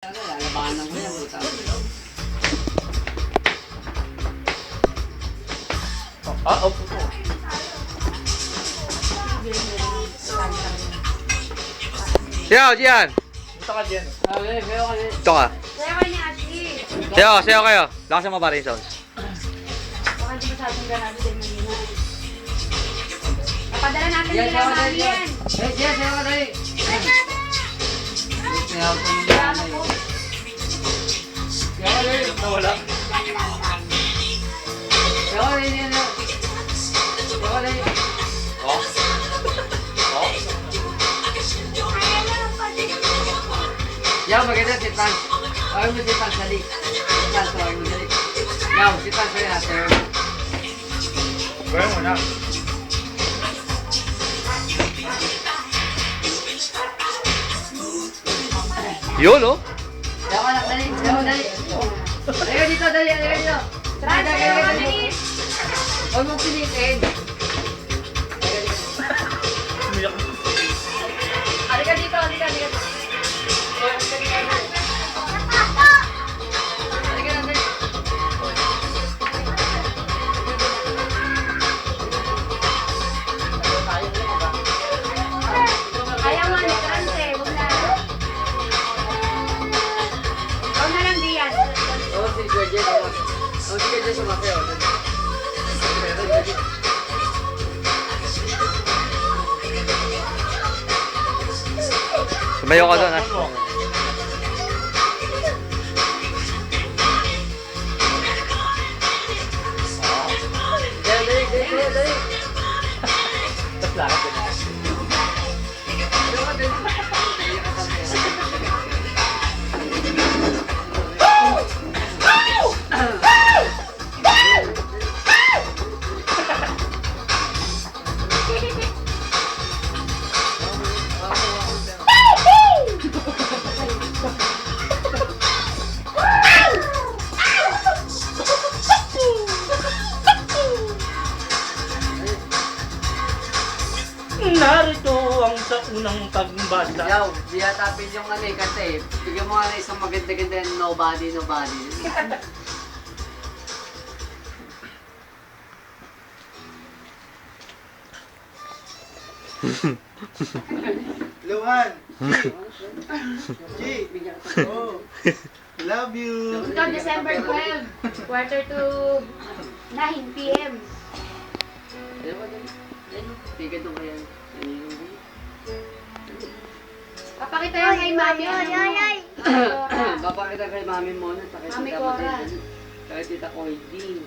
Lalabanan ko yan, buta. Puto. Sayaw, Gian. Punta ka dyan. Okay, kaya ka rin. Ito ka. Sayaw kayo ni Ashley. Sayaw kayo. Lakasan mo pare yung sounds. Baka hindi masyadong ganado din malino. Papadala natin Yes, nila sayaw ka mami dali. yan. Yes, sayaw ka dali. Sayaw ko nila. Kaya mo po. Sayaw ka dali. Nawala. Sayaw ka dali. Sayaw ka dali. Oh. Oh. Yaw, maganda si Franz. Tawag mo si Franz, dali. Franz, tawag mo dali. Yaw, si Franz kaya natin. Gawin mo na. Yun, oh. Yaw ka lang, dali. Yaw, dali. Halika dito, dali. Halika dito. Trans, sayaw ka dali. Huwag mong pilitin. Umiyak. Halika dito, halika dito. Halika na, dali. Ayaw nga ni Trans eh, huwag na. Ikaw na lang, Dian. Oo, si George. Oo, si George sumasayaw. Sumayo ka doon, ha. Dali, dali, dali, dali. Tapos lakad din. Yaw ka dali. Narito ang sa unang pagbasa. Yaw, di hatapin yung ano eh, kasi bigyan mo nga na isang maganda-ganda yung nobody. Luhan! G! Oh! Love you! Ito, December 12, quarter to 9 p.m. Ayaw ka dali. Tigad doon kaya. Papakita yan kay mami. Papakita kay mami muna. Mami Cora. Kaya tita Coy Ding.